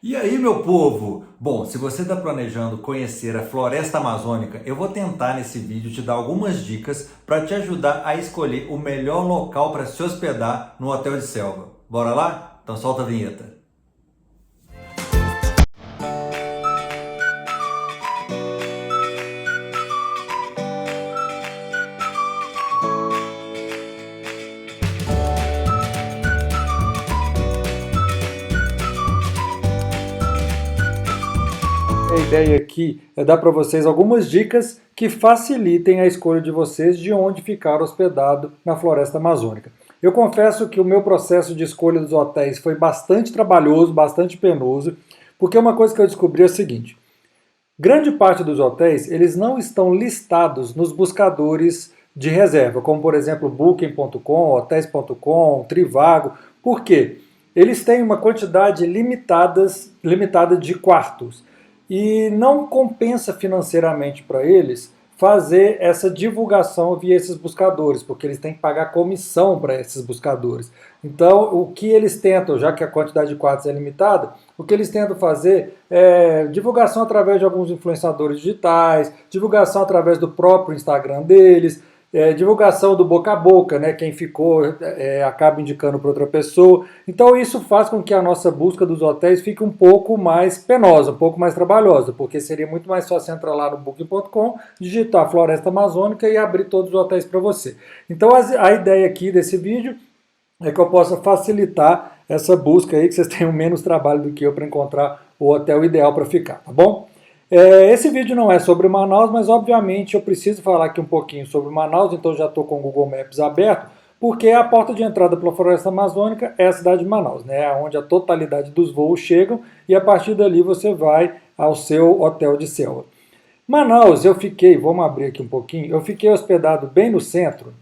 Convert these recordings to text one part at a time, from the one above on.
E aí, meu povo? Bom, se você está planejando conhecer a floresta amazônica, eu vou tentar nesse vídeo te dar algumas dicas para te ajudar a escolher o melhor local para se hospedar no hotel de selva. Bora lá? Então solta a vinheta. A ideia aqui é dar para vocês algumas dicas que facilitem a escolha de vocês de onde ficar hospedado na floresta amazônica. Eu confesso que o meu processo de escolha dos hotéis foi bastante trabalhoso, bastante penoso, porque uma coisa que eu descobri é o seguinte: grande parte dos hotéis eles não estão listados nos buscadores de reserva, como por exemplo Booking.com, Hotels.com, Trivago. Por quê? Eles têm uma quantidade limitada de quartos e não compensa financeiramente para eles fazer essa divulgação via esses buscadores, porque eles têm que pagar comissão para esses buscadores. Então, o que eles tentam, já que a quantidade de quartos é limitada, o que eles tentam fazer é divulgação através de alguns influenciadores digitais, divulgação através do próprio Instagram deles, divulgação do boca a boca, né? Quem ficou acaba indicando para outra pessoa. Então isso faz com que a nossa busca dos hotéis fique um pouco mais penosa, um pouco mais trabalhosa, porque seria muito mais fácil entrar lá no Booking.com, digitar Floresta Amazônica e abrir todos os hotéis para você. Então a ideia aqui desse vídeo é que eu possa facilitar essa busca aí, que vocês tenham menos trabalho do que eu para encontrar o hotel ideal para ficar, tá bom? Esse vídeo não é sobre Manaus, mas obviamente eu preciso falar aqui um pouquinho sobre Manaus, então já estou com o Google Maps aberto, porque a porta de entrada para a Floresta Amazônica é a cidade de Manaus, né, onde a totalidade dos voos chegam, e a partir dali você vai ao seu hotel de selva. Manaus, eu fiquei, vamos abrir aqui um pouquinho, eu fiquei hospedado bem no centro.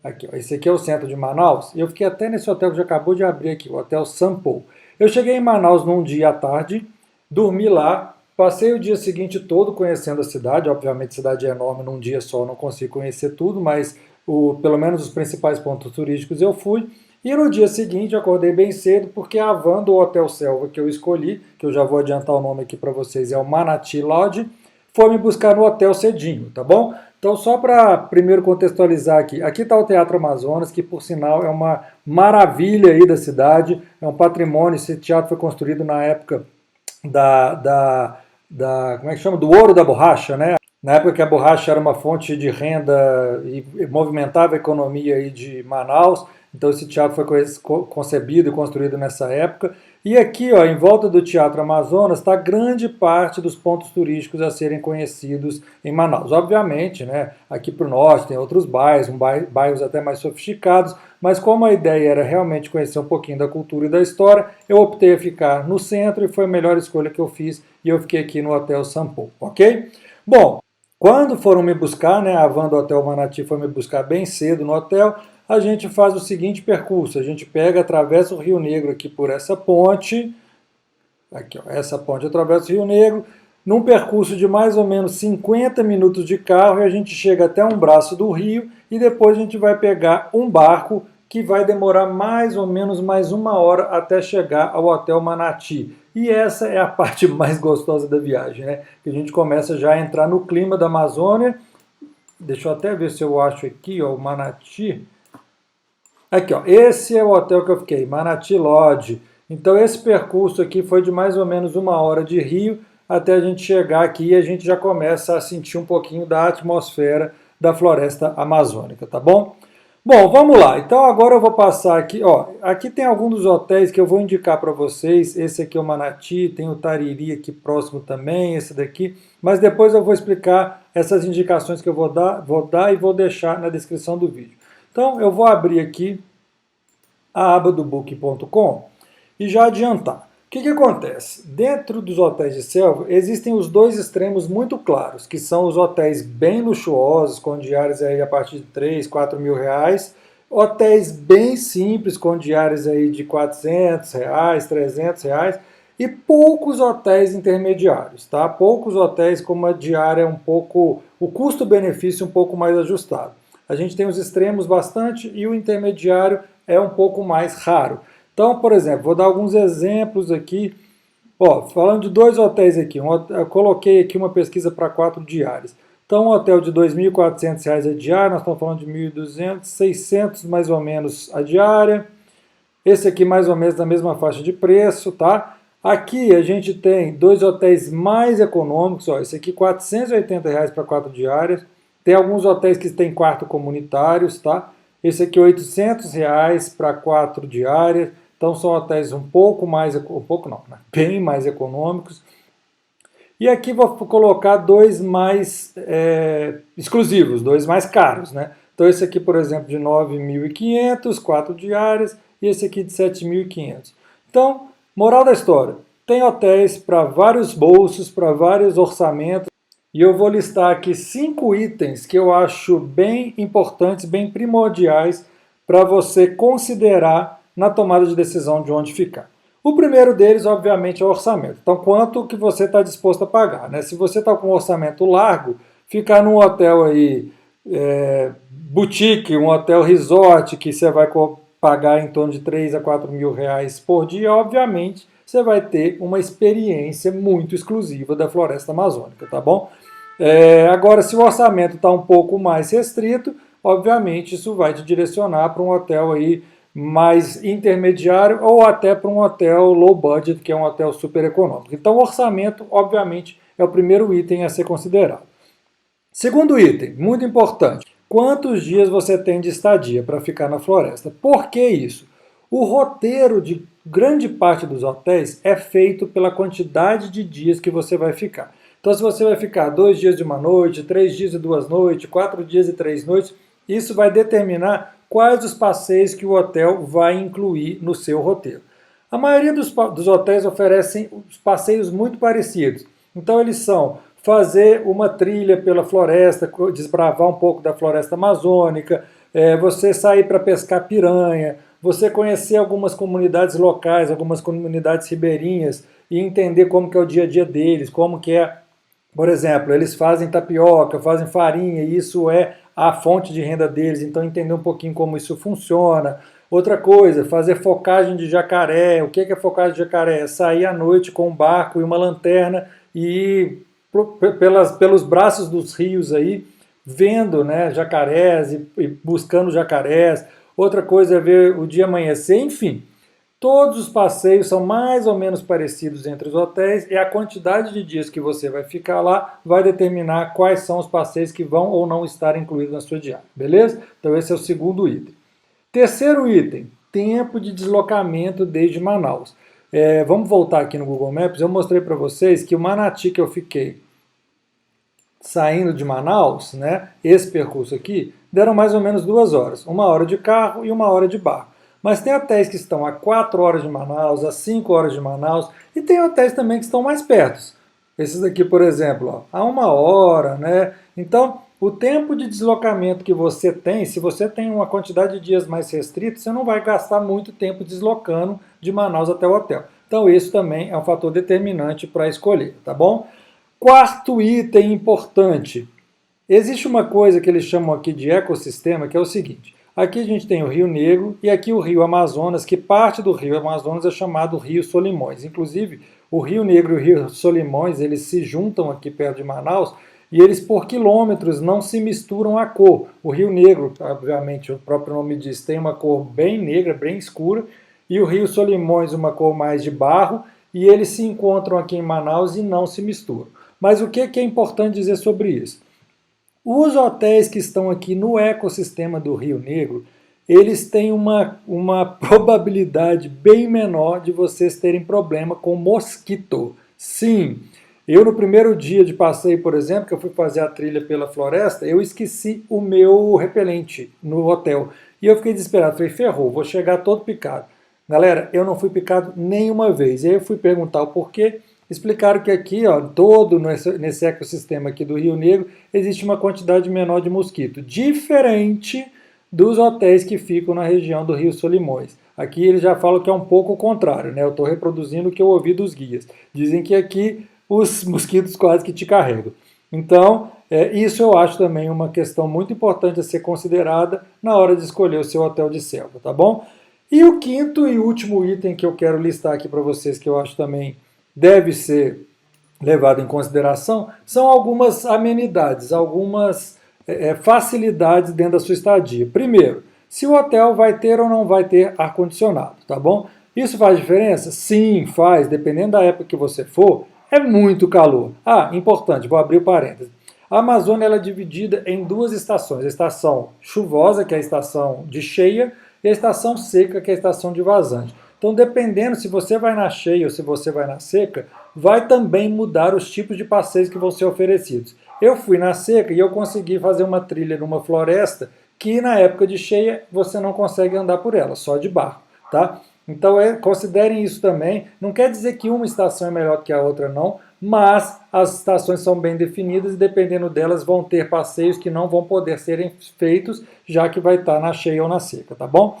Aqui, ó, esse aqui é o centro de Manaus, e eu fiquei até nesse hotel que já acabou de abrir aqui, o Hotel Sampo. Eu cheguei em Manaus num dia à tarde, dormi lá, passei o dia seguinte todo conhecendo a cidade. Obviamente a cidade é enorme, num dia só não consigo conhecer tudo, mas pelo menos os principais pontos turísticos eu fui. E no dia seguinte acordei bem cedo, porque a van do Hotel Selva que eu escolhi, que eu já vou adiantar o nome aqui para vocês, é o Manati Lodge, foi me buscar no hotel cedinho, tá bom? Então, só para primeiro contextualizar aqui, aqui está o Teatro Amazonas, que por sinal é uma maravilha aí da cidade, é um patrimônio. Esse teatro foi construído na época como é que chama? Do ouro da borracha, né? Na época que a borracha era uma fonte de renda e movimentava a economia aí de Manaus, então esse teatro foi concebido e construído nessa época. E aqui, ó, em volta do Teatro Amazonas, está grande parte dos pontos turísticos a serem conhecidos em Manaus. Obviamente, né, aqui para o norte tem outros bairros, bairros até mais sofisticados, mas como a ideia era realmente conhecer um pouquinho da cultura e da história, eu optei a ficar no centro e foi a melhor escolha que eu fiz, e eu fiquei aqui no Hotel Sampo, ok? Bom, quando foram me buscar, né, a van do Hotel Manati foi me buscar bem cedo no hotel, a gente faz o seguinte percurso: a gente pega, atravessa o Rio Negro aqui por essa ponte, aqui ó, essa ponte atravessa o Rio Negro, num percurso de mais ou menos 50 minutos de carro, e a gente chega até um braço do rio, e depois a gente vai pegar um barco que vai demorar mais ou menos mais uma hora até chegar ao Hotel Manati. E essa é a parte mais gostosa da viagem, né? Que a gente começa já a entrar no clima da Amazônia. Deixa eu até ver se eu acho aqui, ó, o Manati. Aqui, ó, esse é o hotel que eu fiquei, Manati Lodge. Então esse percurso aqui foi de mais ou menos uma hora de rio até a gente chegar aqui, e a gente já começa a sentir um pouquinho da atmosfera da floresta amazônica, tá bom? Bom, vamos lá. Então agora eu vou passar aqui, ó, aqui tem alguns dos hotéis que eu vou indicar para vocês. Esse aqui é o Manati, tem o Tariri aqui próximo também, esse daqui, mas depois eu vou explicar essas indicações que eu vou dar e vou deixar na descrição do vídeo. Então eu vou abrir aqui a aba do Booking.com e já adiantar. O que acontece? Dentro dos hotéis de selva existem os dois extremos muito claros, que são os hotéis bem luxuosos, com diárias aí a partir de 3, 4 mil reais, hotéis bem simples, com diárias aí de 400 reais, 300 reais, e poucos hotéis intermediários, tá? Poucos hotéis com uma diária um pouco, o custo-benefício um pouco mais ajustado. A gente tem os extremos bastante e o intermediário é um pouco mais raro. Então, por exemplo, vou dar alguns exemplos aqui Ó, falando de dois hotéis aqui, eu coloquei aqui uma pesquisa para 4 diárias. Então, um hotel de R$ 2.400 a diária, nós estamos falando de 1.200, 600 mais ou menos a diária. Esse aqui mais ou menos na mesma faixa de preço, tá? Aqui a gente tem dois hotéis mais econômicos, ó, esse aqui R$ 480 para 4 diárias. Tem alguns hotéis que têm quarto comunitários, tá? Esse aqui R$ 800 para 4 diárias. Então são hotéis um pouco mais, um pouco não, né? Bem mais econômicos. E aqui vou colocar dois mais exclusivos, dois mais caros, né? Então esse aqui, por exemplo, de 9.500, 4 diárias, e esse aqui de 7.500. Então, moral da história, tem hotéis para vários bolsos, para vários orçamentos, e eu vou listar aqui 5 itens que eu acho bem importantes, bem primordiais para você considerar na tomada de decisão de onde ficar. O primeiro deles, obviamente, é o orçamento. Então, quanto que você está disposto a pagar, né? Se você está com um orçamento largo, ficar num hotel aí, boutique, um hotel resort, que você vai pagar em torno de 3 a 4 mil reais por dia, obviamente, você vai ter uma experiência muito exclusiva da floresta amazônica, tá bom? Agora, se o orçamento está um pouco mais restrito, obviamente isso vai te direcionar para um hotel aí mais intermediário ou até para um hotel low budget, que é um hotel super econômico. Então, o orçamento, obviamente, é o primeiro item a ser considerado. Segundo item, muito importante, quantos dias você tem de estadia para ficar na floresta? Por que isso? O roteiro de grande parte dos hotéis é feito pela quantidade de dias que você vai ficar. Então, se você vai ficar 2 dias e 1 noite, 3 dias e 2 noites, 4 dias e 3 noites, isso vai determinar quais os passeios que o hotel vai incluir no seu roteiro. A maioria dos hotéis oferecem passeios muito parecidos. Então, eles são fazer uma trilha pela floresta, desbravar um pouco da floresta amazônica, você sair para pescar piranha, você conhecer algumas comunidades locais, algumas comunidades ribeirinhas e entender como que é o dia a dia deles, como que é, por exemplo, eles fazem tapioca, fazem farinha, e isso é a fonte de renda deles, então entender um pouquinho como isso funciona. Outra coisa, fazer focagem de jacaré. O que é focagem de jacaré? É sair à noite com um barco e uma lanterna e ir pelos braços dos rios aí, vendo, né, jacarés e buscando jacarés. Outra coisa é ver o dia amanhecer, enfim. Todos os passeios são mais ou menos parecidos entre os hotéis e a quantidade de dias que você vai ficar lá vai determinar quais são os passeios que vão ou não estar incluídos na sua diária, beleza? Então esse é o segundo item. Terceiro item, tempo de deslocamento desde Manaus. Vamos voltar aqui no Google Maps, eu mostrei para vocês que o Manati que eu fiquei saindo de Manaus, né, esse percurso aqui, deram mais ou menos 2 horas, 1 hora de carro e 1 hora de barco. Mas tem hotéis que estão a 4 horas de Manaus, a 5 horas de Manaus, e tem hotéis também que estão mais perto. Esses aqui, por exemplo, ó, a 1 hora, né? Então, o tempo de deslocamento que você tem, se você tem uma quantidade de dias mais restrita, você não vai gastar muito tempo deslocando de Manaus até o hotel. Então, isso também é um fator determinante para escolher, tá bom? Quarto item importante. Existe uma coisa que eles chamam aqui de ecossistema, que é o seguinte. Aqui a gente tem o Rio Negro e aqui o Rio Amazonas, que parte do Rio Amazonas é chamado Rio Solimões. Inclusive, o Rio Negro e o Rio Solimões, eles se juntam aqui perto de Manaus e eles por quilômetros não se misturam a cor. O Rio Negro, obviamente, o próprio nome diz, tem uma cor bem negra, bem escura, e o Rio Solimões uma cor mais de barro, e eles se encontram aqui em Manaus e não se misturam. Mas o que é importante dizer sobre isso? Os hotéis que estão aqui no ecossistema do Rio Negro, eles têm uma probabilidade bem menor de vocês terem problema com mosquito. Sim, eu no primeiro dia de passeio, por exemplo, que eu fui fazer a trilha pela floresta, eu esqueci o meu repelente no hotel. E eu fiquei desesperado, falei, ferrou, vou chegar todo picado. Galera, eu não fui picado nenhuma vez. E aí eu fui perguntar o porquê. Explicaram que aqui, ó, todo nesse ecossistema aqui do Rio Negro, existe uma quantidade menor de mosquito, diferente dos hotéis que ficam na região do Rio Solimões. Aqui eles já falam que é um pouco o contrário, né? Eu estou reproduzindo o que eu ouvi dos guias. Dizem que aqui os mosquitos quase que te carregam. Então, isso eu acho também uma questão muito importante a ser considerada na hora de escolher o seu hotel de selva, tá bom? E o quinto e último item que eu quero listar aqui para vocês, que eu acho também deve ser levado em consideração são algumas amenidades, algumas facilidades dentro da sua estadia. Primeiro, se o hotel vai ter ou não vai ter ar-condicionado, tá bom? Isso faz diferença? Sim, faz, dependendo da época que você for, é muito calor. Ah, importante, vou abrir o parênteses. A Amazônia ela é dividida em duas estações, a estação chuvosa, que é a estação de cheia, e a estação seca, que é a estação de vazante. Então, dependendo se você vai na cheia ou se você vai na seca, vai também mudar os tipos de passeios que vão ser oferecidos. Eu fui na seca e eu consegui fazer uma trilha numa floresta que na época de cheia você não consegue andar por ela, só de barco, tá? Então considerem isso também. Não quer dizer que uma estação é melhor que a outra, não, mas as estações são bem definidas e dependendo delas vão ter passeios que não vão poder serem feitos, já que vai estar na cheia ou na seca, tá bom?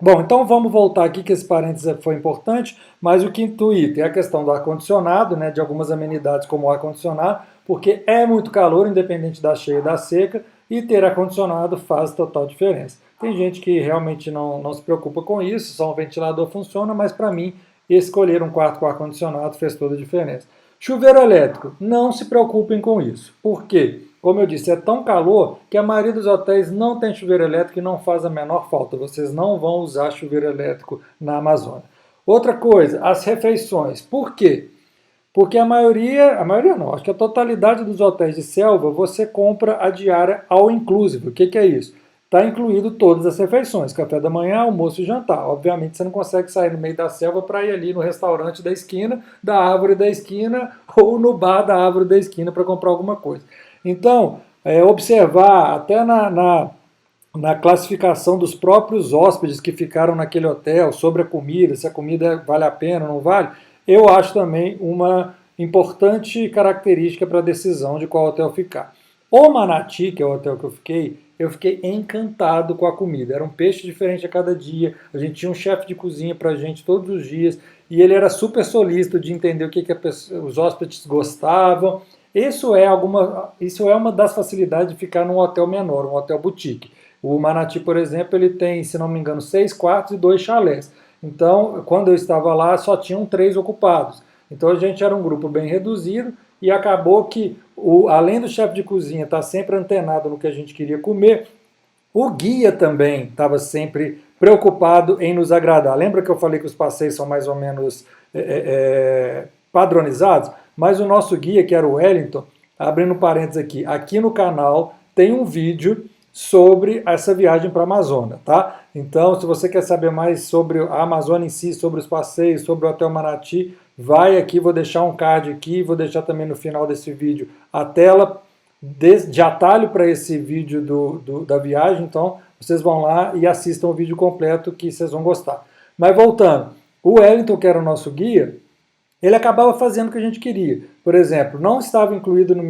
Bom, então vamos voltar aqui, que esse parênteses foi importante, mas o quinto item é a questão do ar-condicionado, né, de algumas amenidades como o ar-condicionado, porque é muito calor, independente da cheia e da seca, e ter ar-condicionado faz total diferença. Tem gente que realmente não se preocupa com isso, só um ventilador funciona, mas para mim, escolher um quarto com ar-condicionado fez toda a diferença. Chuveiro elétrico, não se preocupem com isso. Por quê? Como eu disse, é tão calor que a maioria dos hotéis não tem chuveiro elétrico e não faz a menor falta. Vocês não vão usar chuveiro elétrico na Amazônia. Outra coisa, as refeições. Por quê? Porque a maioria não, acho que a totalidade dos hotéis de selva você compra a diária all inclusive. O que é isso? Está incluído todas as refeições, café da manhã, almoço e jantar. Obviamente você não consegue sair no meio da selva para ir ali no restaurante da esquina, da árvore da esquina ou no bar da árvore da esquina para comprar alguma coisa. Então, observar até na classificação dos próprios hóspedes que ficaram naquele hotel sobre a comida, se a comida vale a pena ou não vale, eu acho também uma importante característica para a decisão de qual hotel ficar. O Manati, que é o hotel que eu fiquei encantado com a comida. Era um peixe diferente a cada dia, a gente tinha um chefe de cozinha para a gente todos os dias, e ele era super solícito de entender o que os hóspedes gostavam. Isso é uma das facilidades de ficar num hotel menor, um hotel boutique. O Manati, por exemplo, ele tem, se não me engano, 6 quartos e 2 chalés. Então, quando eu estava lá, só tinham 3 ocupados. Então, a gente era um grupo bem reduzido e acabou que, além do chefe de cozinha estar sempre antenado no que a gente queria comer, o guia também estava sempre preocupado em nos agradar. Lembra que eu falei que os passeios são mais ou menos padronizados? Mas o nosso guia, que era o Wellington, abrindo parênteses aqui no canal tem um vídeo sobre essa viagem para a Amazônia, tá? Então, se você quer saber mais sobre a Amazônia em si, sobre os passeios, sobre o Hotel Manati, vai aqui, vou deixar um card aqui, vou deixar também no final desse vídeo a tela de atalho para esse vídeo da viagem, então vocês vão lá e assistam o vídeo completo que vocês vão gostar. Mas voltando, o Wellington, que era o nosso guia, ele acabava fazendo o que a gente queria. Por exemplo, não estava incluído no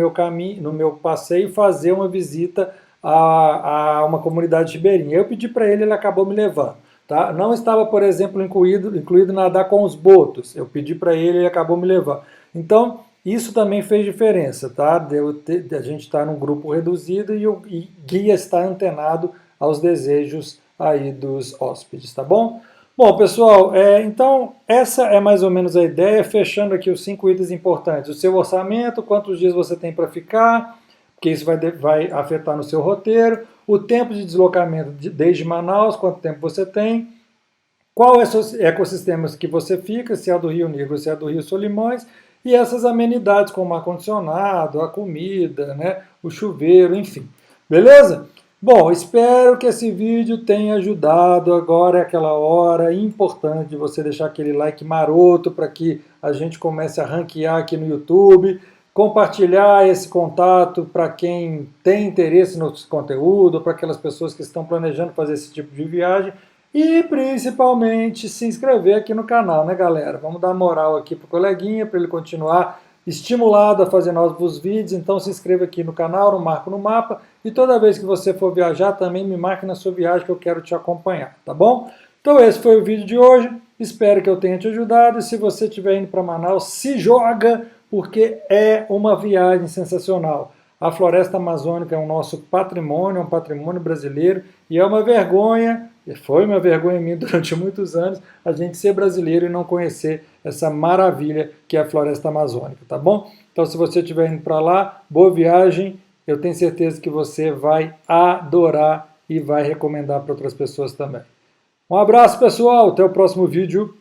meu passeio fazer uma visita a uma comunidade ribeirinha. Eu pedi para ele acabou me levando. Tá? Não estava, por exemplo, incluído nadar com os botos. Eu pedi para ele acabou me levando. Então, isso também fez diferença, tá? A gente está num grupo reduzido e o guia está antenado aos desejos aí dos hóspedes, tá bom? Bom, pessoal, então essa é mais ou menos a ideia, fechando aqui os 5 itens importantes. O seu orçamento, quantos dias você tem para ficar, porque isso vai afetar no seu roteiro, o tempo de deslocamento desde Manaus, quanto tempo você tem, qual é os ecossistemas que você fica, se é do Rio Negro, se é do Rio Solimões, e essas amenidades como ar-condicionado, a comida, né, o chuveiro, enfim. Beleza? Bom, espero que esse vídeo tenha ajudado. Agora é aquela hora importante de você deixar aquele like maroto para que a gente comece a ranquear aqui no YouTube, compartilhar esse contato para quem tem interesse no conteúdo, para aquelas pessoas que estão planejando fazer esse tipo de viagem e principalmente se inscrever aqui no canal, né, galera? Vamos dar moral aqui pro coleguinha para ele continuar estimulado a fazer novos vídeos. Então se inscreva aqui no canal, no Marco no Mapa, e toda vez que você for viajar também me marque na sua viagem que eu quero te acompanhar, tá bom? Então esse foi o vídeo de hoje, espero que eu tenha te ajudado, e se você estiver indo para Manaus, se joga, porque é uma viagem sensacional. A floresta amazônica é o nosso patrimônio, é um patrimônio brasileiro, e é uma vergonha Foi uma vergonha em mim durante muitos anos a gente ser brasileiro e não conhecer essa maravilha que é a floresta amazônica, tá bom? Então, se você estiver indo para lá, boa viagem. Eu tenho certeza que você vai adorar e vai recomendar para outras pessoas também. Um abraço, pessoal. Até o próximo vídeo.